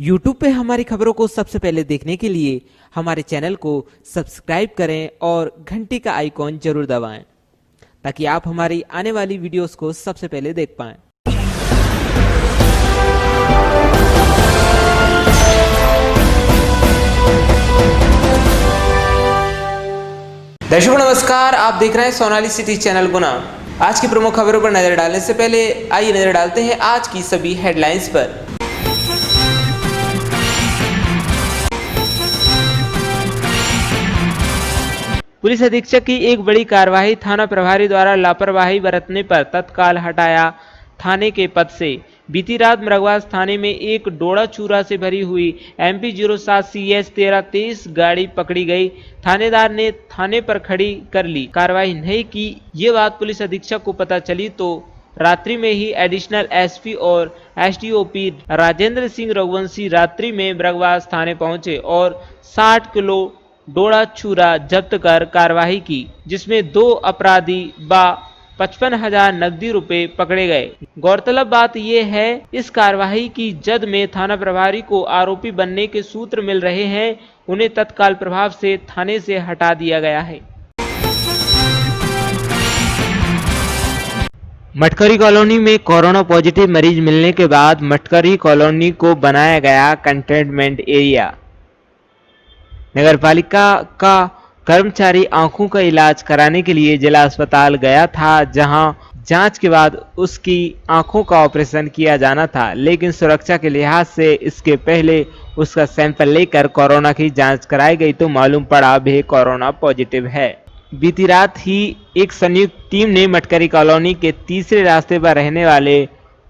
YouTube पे हमारी खबरों को सबसे पहले देखने के लिए हमारे चैनल को सब्सक्राइब करें और घंटी का आइकॉन जरूर दबाएं ताकि आप हमारी आने वाली वीडियोस को सबसे पहले देख पाएं। दर्शकों नमस्कार, आप देख रहे हैं सोनाली सिटी चैनल गुना। आज की प्रमुख खबरों पर नजर डालने से पहले आइए नजर डालते हैं आज की सभी हेडलाइंस पर। पुलिस अधीक्षक की एक बड़ी कार्रवाई, थाना प्रभारी द्वारा लापरवाही बरतने पर तत्काल हटाया थाने के पद से। बीती रात मृगवास थाने में एक डोड़ा चूरा से भरी हुई MP 07 CS 1323 गाड़ी पकड़ी गई। थानेदार ने थाने पर खड़ी कर ली, कार्रवाई नहीं की। ये बात पुलिस अधीक्षक को पता चली तो रात्रि में ही एडिशनल SP और SDOP राजेंद्र सिंह रघुवंशी रात्रि में मृगवास थाने पहुंचे और 60 किलो डोड़ा चूरा जब्त कर कार्रवाई की, जिसमें 2 अपराधी व 55,000 नकदी रुपए पकड़े गए। गौरतलब बात यह है, इस कार्रवाई की जद में थाना प्रभारी को आरोपी बनने के सूत्र मिल रहे हैं, उन्हें तत्काल प्रभाव से थाने से हटा दिया गया है। मटकरी कॉलोनी में कोरोना पॉजिटिव मरीज मिलने के बाद मटकरी कॉलोनी को बनाया गया कंटेनमेंट एरिया। नगरपालिका का कर्मचारी आंखों का इलाज कराने के लिए जिला अस्पताल गया था, जहां जांच के बाद उसकी आंखों का ऑपरेशन किया जाना था, लेकिन सुरक्षा के लिहाज से इसके पहले उसका सैंपल लेकर कोरोना की जांच कराई गई तो मालूम पड़ा वे कोरोना पॉजिटिव है। बीती रात ही एक संयुक्त टीम ने मटकरी कॉलोनी के तीसरे रास्ते पर रहने वाले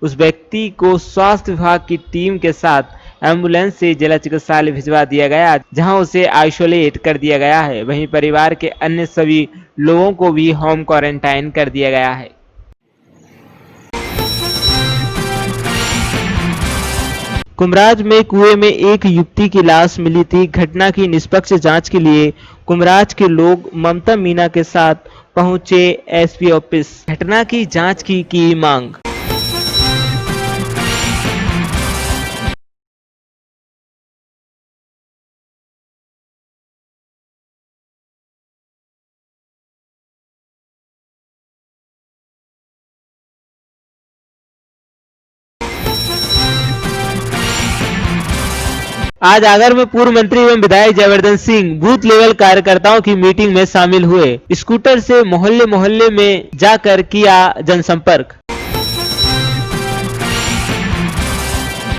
उस व्यक्ति को स्वास्थ्य विभाग की टीम के साथ एम्बुलेंस से जिला चिकित्सालय भिजवा दिया गया, जहां उसे आइसोलेट कर दिया गया है। वहीं परिवार के अन्य सभी लोगों को भी होम क्वारंटाइन कर दिया गया है। कुमराज में कुएं में एक युवती की लाश मिली थी। घटना की निष्पक्ष जांच के लिए कुमराज के लोग ममता मीना के साथ पहुंचे SP ऑफिस। घटना की जांच की मांग। आज आगर में पूर्व मंत्री एवं विधायक जयवर्धन सिंह बूथ लेवल कार्यकर्ताओं की मीटिंग में शामिल हुए। स्कूटर से मोहल्ले मोहल्ले में जाकर किया जनसंपर्क।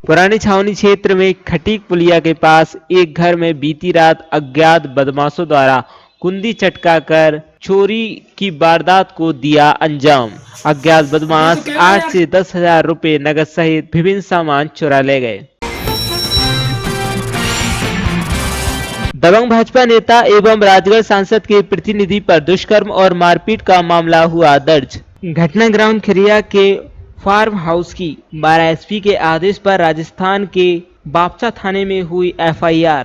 पुरानी छावनी क्षेत्र में खटीक पुलिया के पास एक घर में बीती रात अज्ञात बदमाशों द्वारा कुंदी चटकाकर चोरी की वारदात को दिया अंजाम। अज्ञात बदमाश 8 से 10,000 रुपए नगद सहित विभिन्न सामान चुरा ले गए। दबंग भाजपा नेता एवं राजगढ़ सांसद के प्रतिनिधि पर दुष्कर्म और मारपीट का मामला हुआ दर्ज। घटना ग्राउंड खिरिया के फार्म हाउस की 12 SP के आदेश पर राजस्थान के बापचा थाने में हुई FIR।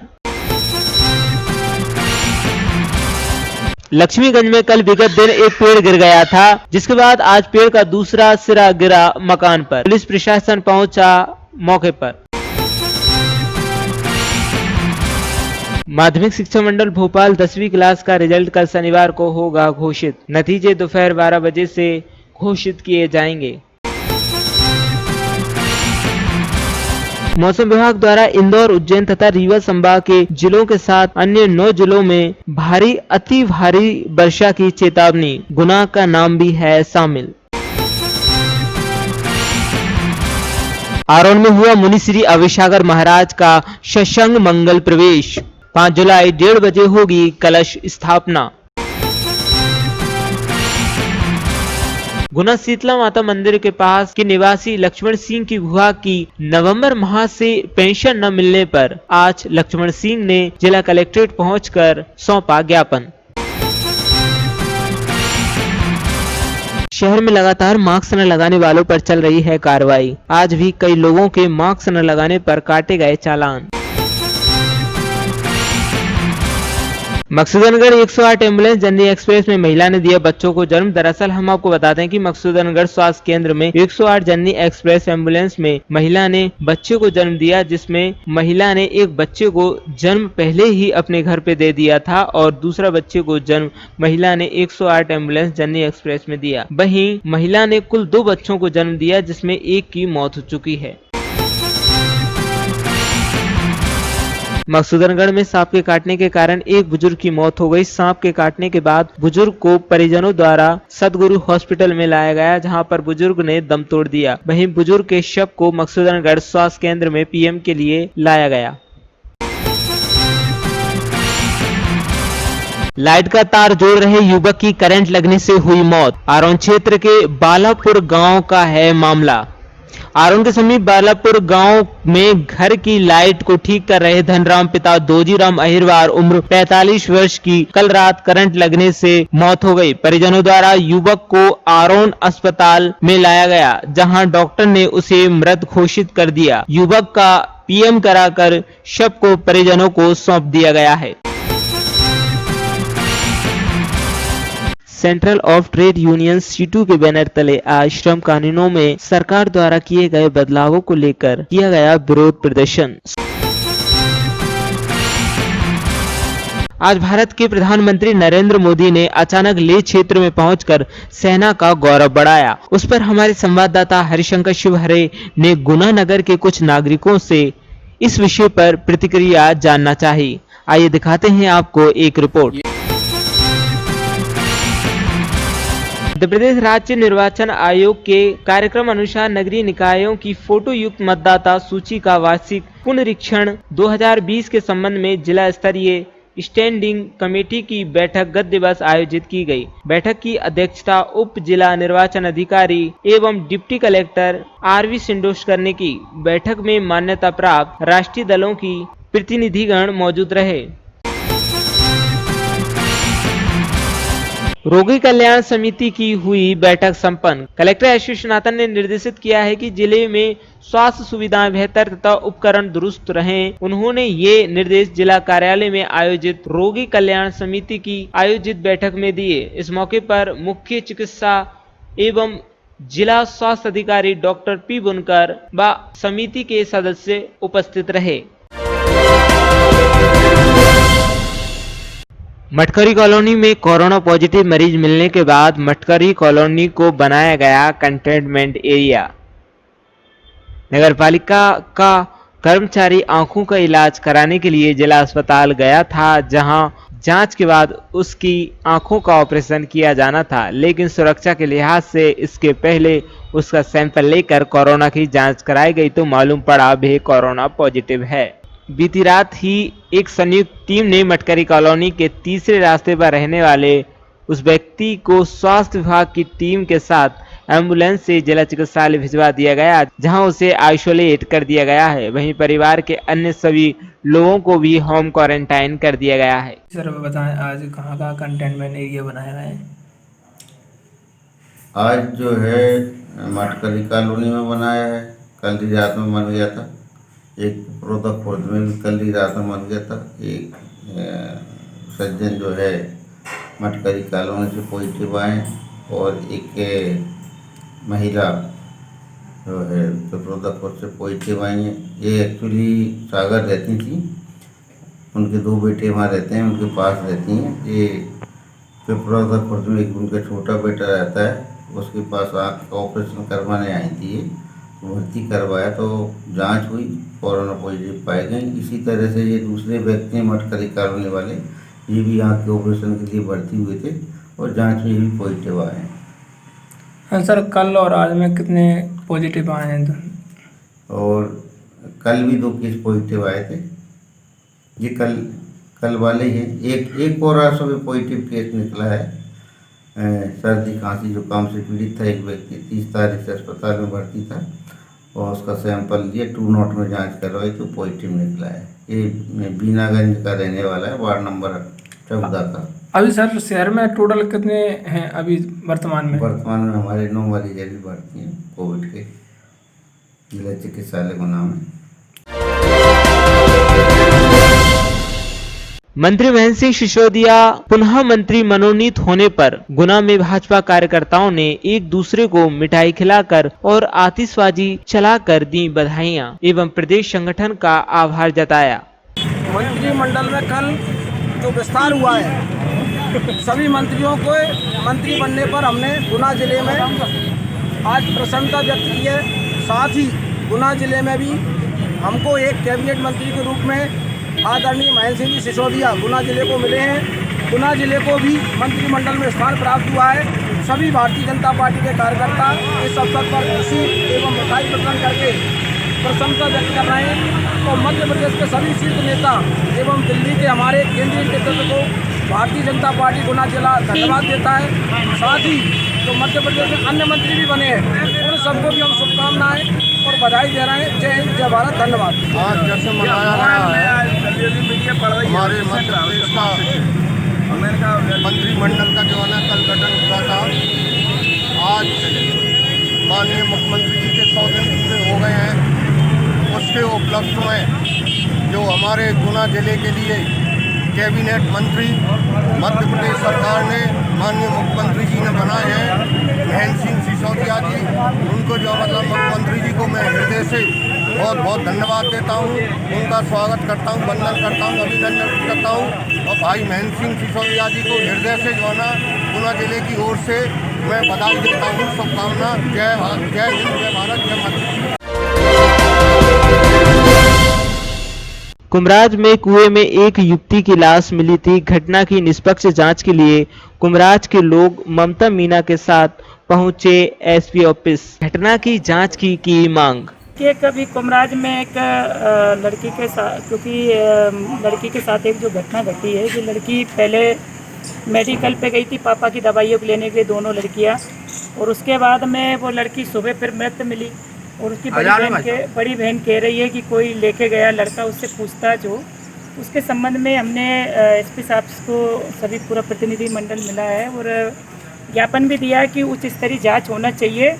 लक्ष्मीगंज में कल विगत दिन एक पेड़ गिर गया था, जिसके बाद आज पेड़ का दूसरा सिरा गिरा मकान पर। पुलिस प्रशासन पहुंचा मौके पर। माध्यमिक शिक्षा मंडल भोपाल 10वीं क्लास का रिजल्ट कल शनिवार को होगा घोषित। नतीजे दोपहर 12 बजे से घोषित किए जाएंगे। मौसम विभाग द्वारा इंदौर, उज्जैन तथा रीवा संभाग के जिलों के साथ अन्य 9 जिलों में भारी अति भारी वर्षा की चेतावनी। गुना का नाम भी है शामिल। आरोन में हुआ मुनि श्री अविसागर महाराज का सत्संग मंगल प्रवेश। 5 जुलाई 1:30 बजे होगी कलश स्थापना। गुना शीतला माता मंदिर के पास के निवासी लक्ष्मण सिंह की गुहा की नवंबर माह से पेंशन न मिलने पर आज लक्ष्मण सिंह ने जिला कलेक्ट्रेट पहुंचकर सौंपा ज्ञापन। शहर में लगातार मास्क न लगाने वालों पर चल रही है कार्रवाई। आज भी कई लोगों के मास्क न लगाने पर काटे गए चालान। मकसूदनगढ़ 108 एम्बुलेंस जननी एक्सप्रेस में महिला ने दिया बच्चों को जन्म। दरअसल हम आपको बताते हैं कि मकसूदनगढ़ स्वास्थ्य केंद्र में 108 जननी एक्सप्रेस एम्बुलेंस में महिला ने बच्चे को जन्म दिया, जिसमें महिला ने एक बच्चे को जन्म पहले ही अपने घर पे दे दिया था और दूसरा बच्चे को जन्म महिला ने 108 एम्बुलेंस जननी एक्सप्रेस में दिया। वहीं महिला ने कुल 2 बच्चों को जन्म दिया, जिसमें एक की मौत हो चुकी है। मकसूदनगढ़ में सांप के काटने के कारण एक बुजुर्ग की मौत हो गई। सांप के काटने के बाद बुजुर्ग को परिजनों द्वारा सदगुरु हॉस्पिटल में लाया गया, जहां पर बुजुर्ग ने दम तोड़ दिया। वहीं बुजुर्ग के शव को मकसूदनगढ़ स्वास्थ्य केंद्र में पीएम के लिए लाया गया। लाइट का तार जोड़ रहे युवक की करंट लगने से हुई मौत। आरोन क्षेत्र के बालापुर गांव का है मामला। आरोन के समीप बालापुर गांव में घर की लाइट को ठीक कर रहे धनराम पिता दोजीराम अहिरवार उम्र 45 वर्ष की कल रात करंट लगने से मौत हो गई। परिजनों द्वारा युवक को आरोन अस्पताल में लाया गया, जहां डॉक्टर ने उसे मृत घोषित कर दिया। युवक का पीएम कराकर शव को परिजनों को सौंप दिया गया है। Central of trade union CITU के बैनर तले आज श्रम कानूनों में सरकार द्वारा किए गए बदलावों को लेकर किया गया विरोध प्रदर्शन। आज भारत के प्रधानमंत्री नरेंद्र मोदी ने अचानक लेह क्षेत्र में पहुंचकर सेना का गौरव बढ़ाया। उस पर हमारे संवाददाता हरिशंकर शिवहरे ने गुना नगर के कुछ नागरिकों से इस विषय पर प्रतिक्रिया जानना चाही। आइए दिखाते हैं आपको एक रिपोर्ट। मध्य प्रदेश राज्य निर्वाचन आयोग के कार्यक्रम अनुसार नगरीय निकायों की फोटो युक्त मतदाता सूची का वार्षिक पुनरीक्षण 2020 के संबंध में जिला स्तरीय स्टैंडिंग कमेटी की बैठक गत दिवस आयोजित की गई। बैठक की अध्यक्षता उप जिला निर्वाचन अधिकारी एवं डिप्टी कलेक्टर आरवी सिंडोस्कर ने की। बैठक में मान्यता प्राप्त राष्ट्रीय दलों की प्रतिनिधिगण मौजूद रहे। रोगी कल्याण समिति की हुई बैठक संपन्न। कलेक्टर एस विश्वनाथन ने निर्देशित किया है कि जिले में स्वास्थ्य सुविधाएं बेहतर तथा उपकरण दुरुस्त रहें। उन्होंने ये निर्देश जिला कार्यालय में आयोजित रोगी कल्याण समिति की आयोजित बैठक में दिए। इस मौके पर मुख्य चिकित्सा एवं जिला स्वास्थ्य अधिकारी डॉक्टर पी बुनकर व समिति के सदस्य उपस्थित रहे। मटकरी कॉलोनी में कोरोना पॉजिटिव मरीज मिलने के बाद मटकरी कॉलोनी को बनाया गया कंटेनमेंट एरिया। नगरपालिका का कर्मचारी आंखों का इलाज कराने के लिए जिला अस्पताल गया था, जहां जांच के बाद उसकी आंखों का ऑपरेशन किया जाना था, लेकिन सुरक्षा के लिहाज से इसके पहले उसका सैंपल लेकर कोरोना की जांच कराई गई तो मालूम पड़ा वे कोरोना पॉजिटिव है। बीती रात ही एक संयुक्त टीम ने मटकरी कॉलोनी के तीसरे रास्ते पर रहने वाले उस व्यक्ति को स्वास्थ्य विभाग की टीम के साथ एम्बुलेंस से जिला चिकित्सालय भिजवा दिया गया, जहां उसे आइसोलेट कर दिया गया है। वहीं परिवार के अन्य सभी लोगों को भी होम क्वारंटाइन कर दिया गया है। सर बताएं, आज कहाँ का कंटेनमेंट एरिया बनाया गया है? आज जो है मटकरी कॉलोनी में बनाया है। कल ही रात में बन गया था। एक प्रोदक खुर्द में भी कल ही रात में बन गया था। एक सज्जन जो है मटकरी कॉलोनी से पॉजिटिव आए और एक महिला जो है प्रोदक खुर्द से पॉजिटिव आई हैं। ये एक्चुअली सागर रहती थी, उनके 2 बेटे वहाँ रहते हैं, उनके पास रहती हैं। ये प्रोदक खुर्द में एक उनका छोटा बेटा रहता है, उसके पास आँख का ऑपरेशन करवाने आई थी। भर्ती करवाया तो जांच हुई, कोरोना पॉजिटिव पाए गए। इसी तरह से ये दूसरे व्यक्ति मटकरी कॉलोनी वाले ये भी आँख के ऑपरेशन के लिए भर्ती हुए थे और जांच में ये भी पॉजिटिव आए हैं। हाँ सर, कल और आज में कितने पॉजिटिव आए हैं? और कल भी 2 केस पॉजिटिव आए थे। ये कल वाले ही हैं। एक और आज सुबह पॉजिटिव केस निकला है। सर्दी खांसी जुकाम से पीड़ित था एक व्यक्ति, 30 तारीख से अस्पताल में भर्ती था और उसका सैंपल लिए 2 नॉट में जांच करवाई तो पॉजिटिव निकला है। ये बीनागंज का रहने वाला है, वार्ड नंबर 14 का। अभी सर शहर में टोटल कितने हैं अभी वर्तमान में? वर्तमान में हमारे 9 मरीज अभी भर्ती हैं कोविड के जिला चिकित्सालय गुना में। मंत्री महेंद्र सिंह सिसोदिया पुनः मंत्री मनोनीत होने पर गुना में भाजपा कार्यकर्ताओं ने एक दूसरे को मिठाई खिलाकर और आतिशबाजी चलाकर दी बधाइयां एवं प्रदेश संगठन का आभार जताया। मंत्रिमंडल में कल जो विस्तार हुआ है, सभी मंत्रियों को मंत्री बनने पर हमने गुना जिले में आज प्रसन्नता व्यक्त की है। साथ ही गुना जिले में भी हमको एक कैबिनेट मंत्री के रूप में आदरणीय महेंद्र सिंह जी सिसोदिया गुना जिले को मिले हैं। गुना जिले को भी मंत्रिमंडल में स्थान प्राप्त हुआ है। सभी भारतीय जनता पार्टी के कार्यकर्ता इस अवसर पर खुशी एवं मिठाई वितरण करके प्रसन्नता व्यक्त कर रहे हैं और मध्य प्रदेश के सभी शीर्ष नेता एवं दिल्ली के हमारे केंद्रीय नेतृत्व को भारतीय जनता पार्टी गुना जिला धन्यवाद देता है। साथ ही जो मध्य प्रदेश में अन्य मंत्री भी बने हैं उन सबको भी हम शुभकामनाएं और बधाई दे रहे हैं। जय हिंद, जय भारत, धन्यवाद। आज जैसे मनाया गया है हमारे मध्य प्रदेश का मंत्रिमंडल का जो है ना कल गठन हुआ था, आज माननीय मुख्यमंत्री जी के 100 दिन पूरे हो गए हैं। उसके उपलक्ष्य में जो हमारे गुना जिले के लिए कैबिनेट मंत्री मध्य प्रदेश सरकार ने माननीय मुख्यमंत्री जी ने बनाए हैं महेंद्र सिंह सिसोदिया जी, उनको जो मतलब मुख्यमंत्री जी को मैं हृदय से बहुत बहुत धन्यवाद देता हूँ। उनका स्वागत करता हूँ, वंदन करता हूँ, अभिनंदन करता हूँ और भाई महेंद्र सिंह सिसोदिया जी को हृदय से जो है ना गुना जिले की ओर से मैं बधाई देता हूँ, शुभकामना। जय हिंद, जय भारत, जय माता। कुमराज में कुएं में एक युवती की लाश मिली थी। घटना की निष्पक्ष जांच के लिए कुमराज के लोग ममता मीना के साथ पहुंचे एसपी ऑफिस। घटना की जांच की मांग। कि कभी कुमराज में एक लड़की के साथ, क्योंकि लड़की के साथ एक जो घटना घटी है, जो लड़की पहले मेडिकल पे गई थी पापा की दवाइयों को लेने के लिए, दोनों लड़कियां, और उसके बाद में वो लड़की सुबह फिर मृत मिली और उसकी बड़ी बहन कह रही है कि कोई लेके गया लड़का, उससे पूछताछ हो। उसके संबंध में हमने एसपी साहब को सभी पूरा प्रतिनिधि मंडल मिला है और ज्ञापन भी दिया कि उच्च स्तरीय जांच होना चाहिए।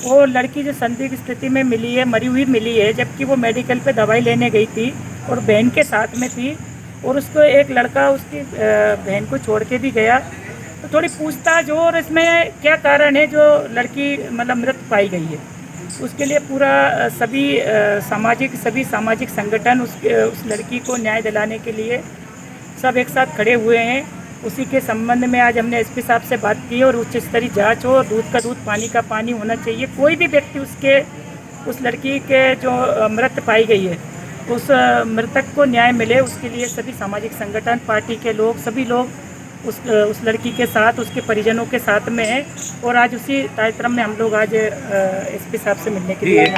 वो लड़की जो संदिग्ध स्थिति में मिली है, मरी हुई मिली है, जबकि वो मेडिकल पे दवाई लेने गई थी और बहन के साथ में थी और उसको एक लड़का उसकी बहन को छोड़ के भी गया। तो थोड़ी पूछताछ हो और इसमें क्या कारण है जो लड़की मतलब मृत पाई गई है, उसके लिए पूरा सभी सामाजिक संगठन उस लड़की को न्याय दिलाने के लिए सब एक साथ खड़े हुए हैं। उसी के संबंध में आज हमने एसपी साहब से बात की और उच्च स्तरीय जांच हो, दूध का दूध पानी का पानी होना चाहिए। कोई भी व्यक्ति उस लड़की के जो मृत पाई गई है उस मृतक को न्याय मिले, उसके लिए सभी सामाजिक संगठन, पार्टी के लोग, सभी लोग उस लड़की के साथ, उसके परिजनों के साथ में है। और आज उसी कार्यक्रम में हम लोग आज एसपी साहब से मिलने के लिए।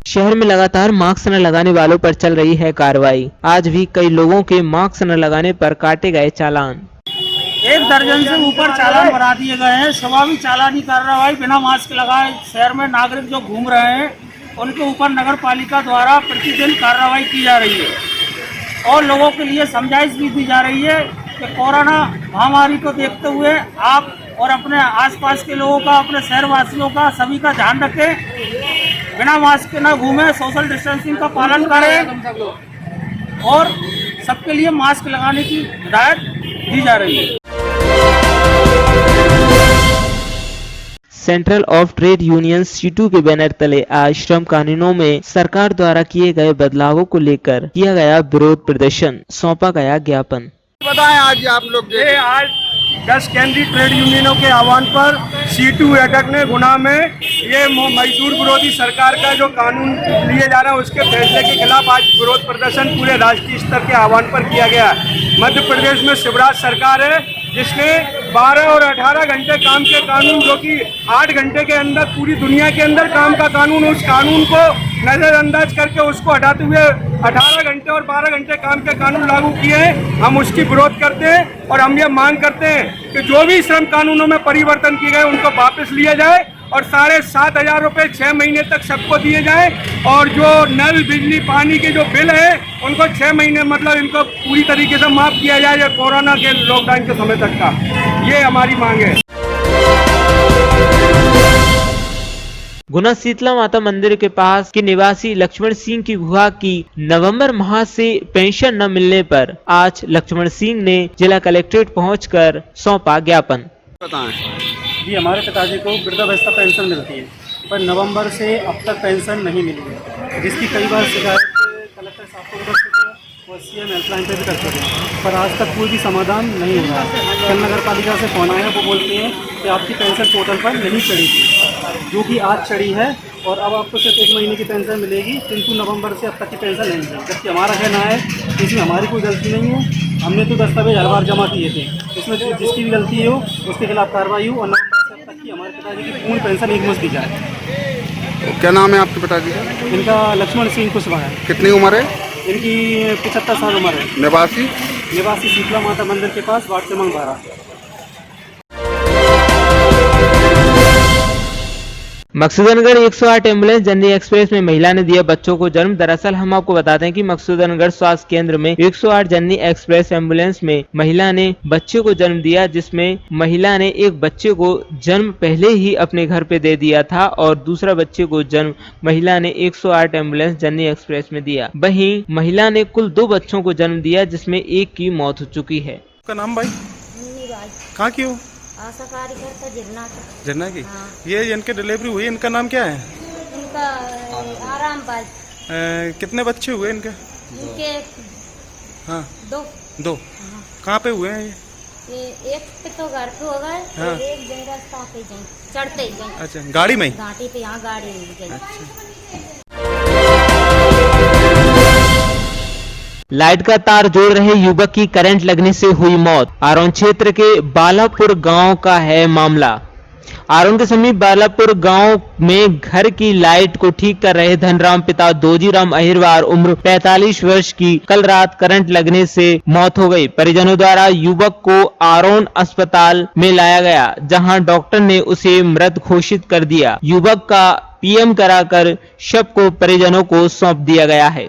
शहर में लगातार मास्क न लगाने वालों पर चल रही है कार्रवाई। आज भी कई लोगों के मास्क न लगाने पर काटे गए चालान। 1 दर्जन से ऊपर चालान बना दिए गए हैं। सुबह भी चालानी कार्रवाई बिना मास्क लगाए शहर में नागरिक जो घूम रहे हैं उनके ऊपर नगर पालिका द्वारा प्रतिदिन कार्रवाई की जा रही है और लोगों के लिए समझाइश भी दी जा रही है कि कोरोना महामारी को देखते हुए आप और अपने आसपास के लोगों का, अपने शहरवासियों का, सभी का ध्यान रखें, बिना मास्क के न घूमें, सोशल डिस्टेंसिंग का पालन करें और सबके लिए मास्क लगाने की हिदायत दी जा रही है। Central of trade union CITU के बैनर तले आज श्रम कानूनों में सरकार द्वारा किए गए बदलावों को लेकर किया गया विरोध प्रदर्शन, सौंपा गया ज्ञापन। बताएं आज आप लोग आज 10 केंद्रीय ट्रेड यूनियनों के आह्वान पर सीटू एटक ने गुना में ये मजदूर विरोधी सरकार का जो कानून लिए जा रहा है उसके फैसले के खिलाफ आज विरोध प्रदर्शन पूरे राष्ट्रीय स्तर के आह्वान पर किया गया। मध्य प्रदेश में शिवराज सरकार है जिसने 12 और 18 घंटे काम के कानून, जो कि 8 घंटे के अंदर पूरी दुनिया के अंदर काम का कानून, उस कानून को नज़रअंदाज करके उसको हटाते हुए 18 घंटे और 12 घंटे काम के कानून लागू किए हैं। हम उसकी विरोध करते हैं और हम ये मांग करते हैं कि जो भी श्रम कानूनों में परिवर्तन किए गए उनको वापस लिया जाए और 7,500 रुपये 6 महीने तक सबको दिए जाए और जो नल, बिजली, पानी के जो बिल है उनको 6 महीने मतलब इनको पूरी तरीके से माफ़ किया जाए कोरोना के लॉकडाउन के समय तक का। ये हमारी मांग है। गुना शीतला माता मंदिर के पास के निवासी लक्ष्मण सिंह की गुहा की नवंबर माह से पेंशन न मिलने पर आज लक्ष्मण सिंह ने जिला कलेक्ट्रेट पहुंचकर सौंपा ज्ञापन। जी, हमारे पिताजी को वृद्धावस्था पेंशन मिलती है, पर नवंबर से अब तक पेंशन नहीं मिली है, जिसकी कई बार शिकायत कलेक्टर साहब को कर चुके हैं और सीएम हेल्पलाइन पे भी कर चुके हैं, पर आज तक कोई भी समाधान नहीं हुआ। कल नगर पालिका से फोन आया, वो बोलते हैं कि आपकी पेंशन पोर्टल पर नहीं चढ़ी थी, जो कि आज चढ़ी है और अब आपको सिर्फ 1 महीने की पेंशन मिलेगी, किंतु नवंबर से अब तक की पेंशन नहीं मिलेगी। जबकि हमारा कहना है इसमें हमारी कोई गलती नहीं है, हमने तो दस्तावेज हर बार जमा किए थे, इसमें जिसकी भी गलती हो उसके खिलाफ कार्रवाई हो और नवंबर से अब तक की हमारे पिताजी की पूर्ण पेंशन एकमुश्त दी जाए। क्या नाम है आपके पिताजी का? इनका लक्ष्मण सिंह कुशवाहा है। कितनी उम्र है? इनकी 75 साल उम्र है। निवासी शीतला माता मंदिर के पास, वार्ड क्रमांक 12। मकसूदनगढ़ 108 एम्बुलेंस जननी एक्सप्रेस में महिला ने दिया बच्चों को जन्म। दरअसल हम आपको बताते हैं कि मकसूदनगढ़ स्वास्थ्य केंद्र में 108 जननी एक्सप्रेस एम्बुलेंस में महिला ने बच्चे को जन्म दिया, जिसमें महिला ने एक बच्चे को जन्म पहले ही अपने घर पे दे दिया था और दूसरा बच्चे को जन्म महिला ने 108 एम्बुलेंस जननी एक्सप्रेस में दिया। वहीं महिला ने कुल 2 बच्चों को जन्म दिया, जिसमें एक की मौत हो चुकी है। का नाम भाई? कहाँ की हो? आशा कार्यकर्ता झरना की। हाँ। ये इनके डिलीवरी हुई, इनका नाम क्या है? इनका आरामपाल। कितने बच्चे हुए इनके? इनके हाँ 2। हाँ। कहाँ पे हुए हैं ये एक पे तो घर पे हो गए, हाँ। एक दिन रास्ता पे गए, चढ़ते ही गए। अच्छा, गाड़ी में? घाटी पे, यहाँ गाड़ी में गई। अच्छा। लाइट का तार जोड़ रहे युवक की करंट लगने से हुई मौत। आरोन क्षेत्र के बालापुर गांव का है मामला। आरोन के समीप बालापुर गांव में घर की लाइट को ठीक कर रहे धनराम पिता दोजीराम अहिरवार उम्र 45 वर्ष की कल रात करंट लगने से मौत हो गई। परिजनों द्वारा युवक को आरोन अस्पताल में लाया गया, जहां डॉक्टर ने उसे मृत घोषित कर दिया। युवक का पीएम कराकर शव को परिजनों को सौंप दिया गया है।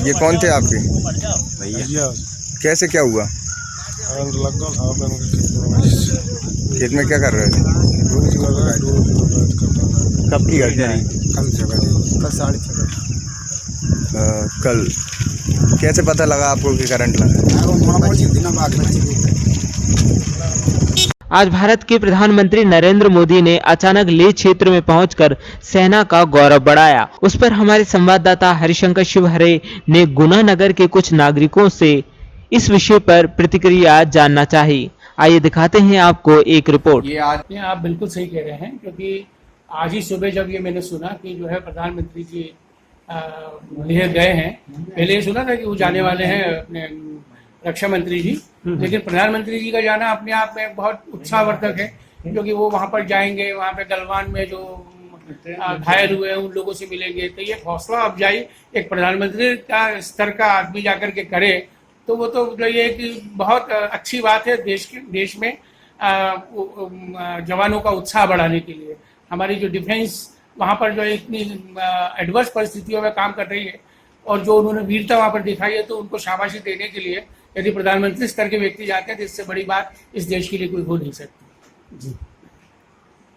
ये कौन थे आपके भैया? कैसे क्या हुआ? खेत में क्या कर रहे थे? कब की घटना है? कल कैसे पता लगा आपको कि करंट लगा? आज भारत के प्रधानमंत्री नरेंद्र मोदी ने अचानक लेह क्षेत्र में पहुंचकर सेना का गौरव बढ़ाया। उस पर हमारे संवाददाता हरिशंकर शिवहरे ने गुना नगर के कुछ नागरिकों से इस विषय पर प्रतिक्रिया जानना चाही। आइए दिखाते हैं आपको एक रिपोर्ट। ये आज आप बिल्कुल सही कह रहे हैं, क्योंकि आज ही सुबह जब ये मैंने सुना कि जो है प्रधानमंत्री जी लेह गए हैं, पहले ये सुना था कि वो जाने वाले हैं अपने रक्षा मंत्री जी, लेकिन प्रधानमंत्री जी का जाना अपने आप में बहुत उत्साहवर्धक है, क्योंकि वो वहाँ पर जाएंगे, वहाँ पे गलवान में जो घायल हुए हैं उन लोगों से मिलेंगे। तो ये हौसला अफजाई एक प्रधानमंत्री का स्तर का आदमी जाकर के करे, तो वो तो ये कि बहुत अच्छी बात है देश में जवानों का उत्साह बढ़ाने के लिए। हमारी जो डिफेंस वहाँ पर जो इतनी एडवर्स परिस्थितियों में काम कर रही है और जो उन्होंने वीरता वहाँ पर दिखाई है, तो उनको शाबाशी देने के लिए यदि प्रधानमंत्री स्तर के व्यक्ति जाते हैं तो इससे बड़ी बात इस देश के लिए कोई हो नहीं सकती। जी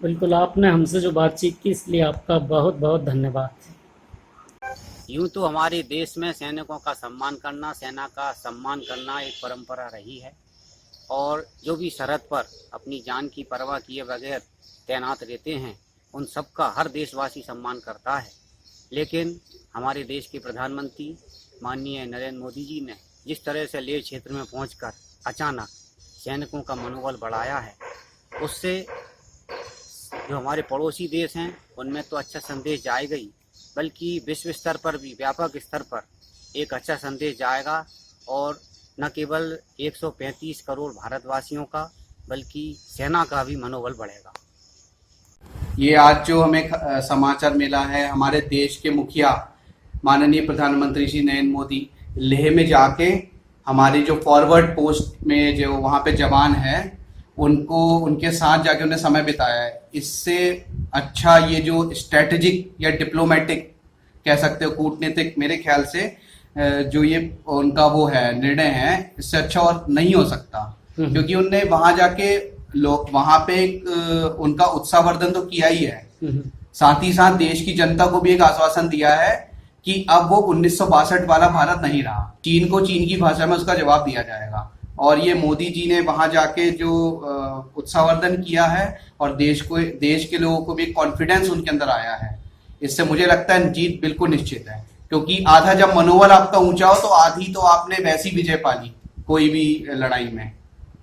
बिल्कुल, आपने हमसे जो बातचीत की इसलिए आपका बहुत बहुत धन्यवाद। यूँ तो हमारे देश में सैनिकों का सम्मान करना, सेना का सम्मान करना एक परंपरा रही है और जो भी सरहद पर अपनी जान की परवाह किए बगैर तैनात रहते हैं उन सबका हर देशवासी सम्मान करता है। लेकिन हमारे देश के प्रधानमंत्री माननीय नरेंद्र मोदी जी ने जिस तरह से लेह क्षेत्र में पहुंचकर अचानक सैनिकों का मनोबल बढ़ाया है, उससे जो हमारे पड़ोसी देश हैं उनमें तो अच्छा संदेश जाएगा ही, बल्कि विश्व स्तर पर भी व्यापक स्तर पर एक अच्छा संदेश जाएगा और न केवल 135 करोड़ भारतवासियों का बल्कि सेना का भी मनोबल बढ़ेगा। ये आज जो हमें समाचार मिला है, हमारे देश के मुखिया माननीय प्रधानमंत्री श्री नरेंद्र मोदी लेह में जाके हमारी जो फॉरवर्ड पोस्ट में जो वहाँ पे जवान हैं उनको उनके साथ जाके उन्हें समय बिताया है। इससे अच्छा ये जो स्ट्रेटेजिक या डिप्लोमेटिक कह सकते हो कूटनीतिक, मेरे ख्याल से जो ये उनका वो है निर्णय है, इससे अच्छा और नहीं हो सकता, क्योंकि उनने वहाँ जाके लोग वहाँ पे उनका उत्साहवर्धन तो किया ही है। साथ ही साथ देश की जनता को भी एक आश्वासन दिया है कि अब वो 1962 वाला भारत नहीं रहा। चीन को चीन की भाषा में उसका जवाब दिया जाएगा। और ये मोदी जी ने वहां जाके जो उत्साहवर्धन किया है और देश के लोगों को भी एक कॉन्फिडेंस उनके अंदर आया है, इससे मुझे लगता है जीत बिल्कुल निश्चित है। क्योंकि आधा जब मनोबल आपका ऊंचा हो तो आधी तो आपने वैसी विजय पा ली कोई भी लड़ाई में,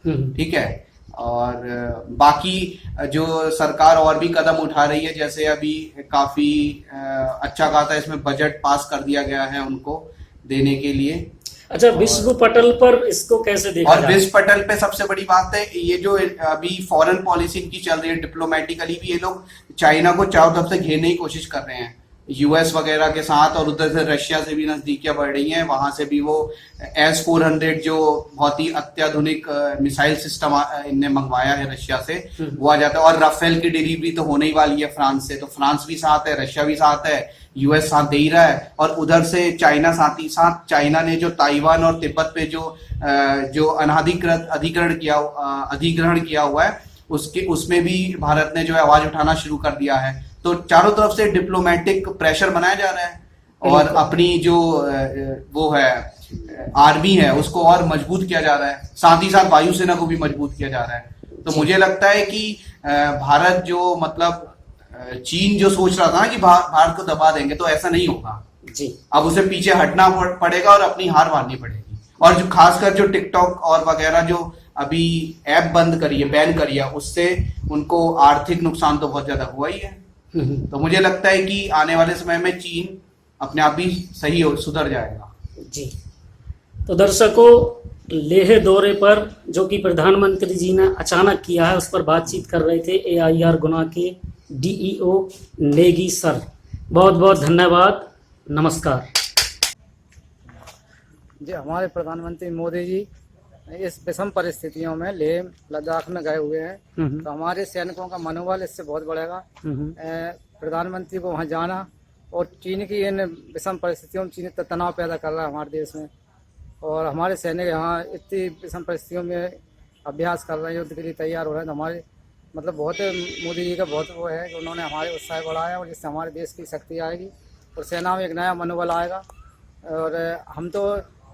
ठीक है। और बाकी जो सरकार और भी कदम उठा रही है, जैसे अभी काफी अच्छा खासा इसमें बजट पास कर दिया गया है उनको देने के लिए। अच्छा, विश्व पटल पर इसको कैसे देखा और जाए? विश्व पटल पे सबसे बड़ी बात है ये जो अभी फॉरेन पॉलिसी इनकी चल रही है, डिप्लोमेटिकली भी ये लोग चाइना को चारों तरफ से घेरने की कोशिश कर रहे हैं, यूएस वगैरह के साथ, और उधर से रशिया से भी नजदीकियां बढ़ रही हैं। वहां से भी वो S-400 जो बहुत ही अत्याधुनिक मिसाइल सिस्टम इनने मंगवाया है रशिया से, वो आ जाता है। और राफेल की डिलीवरी तो होने ही वाली है फ्रांस से, तो फ्रांस भी साथ है, रशिया भी साथ है, यूएस साथ दे ही रहा है। और उधर से चाइना साथ ही साथ, चाइना ने जो ताइवान और तिब्बत पे जो अनाधिकृत अधिग्रहण किया हुआ है, उसमें भी भारत ने जो है आवाज उठाना शुरू कर दिया है। तो चारों तरफ से डिप्लोमेटिक प्रेशर बनाया जा रहा है और अपनी जो वो है आर्मी है उसको और मजबूत किया जा रहा है, साथ ही साथ वायुसेना को भी मजबूत किया जा रहा है। तो मुझे लगता है कि भारत जो मतलब चीन जो सोच रहा था ना कि भारत को दबा देंगे, तो ऐसा नहीं होगा जी। अब उसे पीछे हटना पड़ेगा और अपनी हार माननी पड़ेगी। और जो खासकर जो टिकटॉक और वगैरह जो अभी ऐप बंद करी है, बैन करी है, उससे उनको आर्थिक नुकसान तो बहुत ज्यादा हुआ ही है। तो मुझे लगता है कि आने वाले समय में चीन अपने आप भी सही सुधर जाएगा जी। तो दर्शकों, लेह दौरे पर जो कि प्रधानमंत्री जी ने अचानक किया है, उस पर बातचीत कर रहे थे AIR गुना के DEO नेगी सर। बहुत बहुत धन्यवाद, नमस्कार जी। हमारे प्रधानमंत्री मोदी जी इस विषम परिस्थितियों में लेह लद्दाख में गए हुए हैं, तो हमारे सैनिकों का मनोबल इससे बहुत बढ़ेगा। प्रधानमंत्री को वहां जाना और चीन की इन विषम परिस्थितियों में चीन तनाव पैदा कर रहा है हमारे देश में, और हमारे सैनिक यहाँ इतनी विषम परिस्थितियों में अभ्यास कर रहे हैं, युद्ध के लिए तैयार हो रहे हैं। तो हमारे मतलब बहुत मोदी जी का बहुत वो है कि उन्होंने हमारे उत्साह बढ़ाया और जिससे हमारे देश की शक्ति आएगी और सेना में एक नया मनोबल आएगा। और हम तो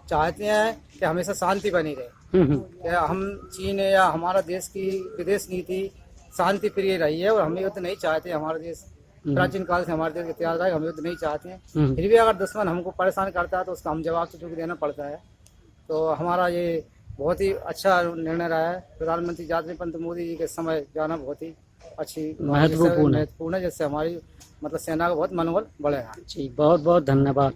चाहते हैं कि हमेशा शांति बनी रहे, कि हम चीन या हमारा देश की विदेश नीति शांति प्रिय रही है और हम युद्ध नहीं चाहते। हमारा देश प्राचीन काल से हमारे देश का इतिहास रहा है, हम युद्ध नहीं चाहते हैं। फिर भी अगर दुश्मन हमको परेशान करता है तो उसका हम जवाब तो चूंकि देना पड़ता है। तो हमारा ये बहुत ही अच्छा निर्णय रहा है। प्रधानमंत्री जाते पंत मोदी जी के समय जाना बहुत ही अच्छी महत्वपूर्ण है, जिससे हमारी मतलब सेना का बहुत मनोबल बढ़ेगा। जी, बहुत बहुत धन्यवाद।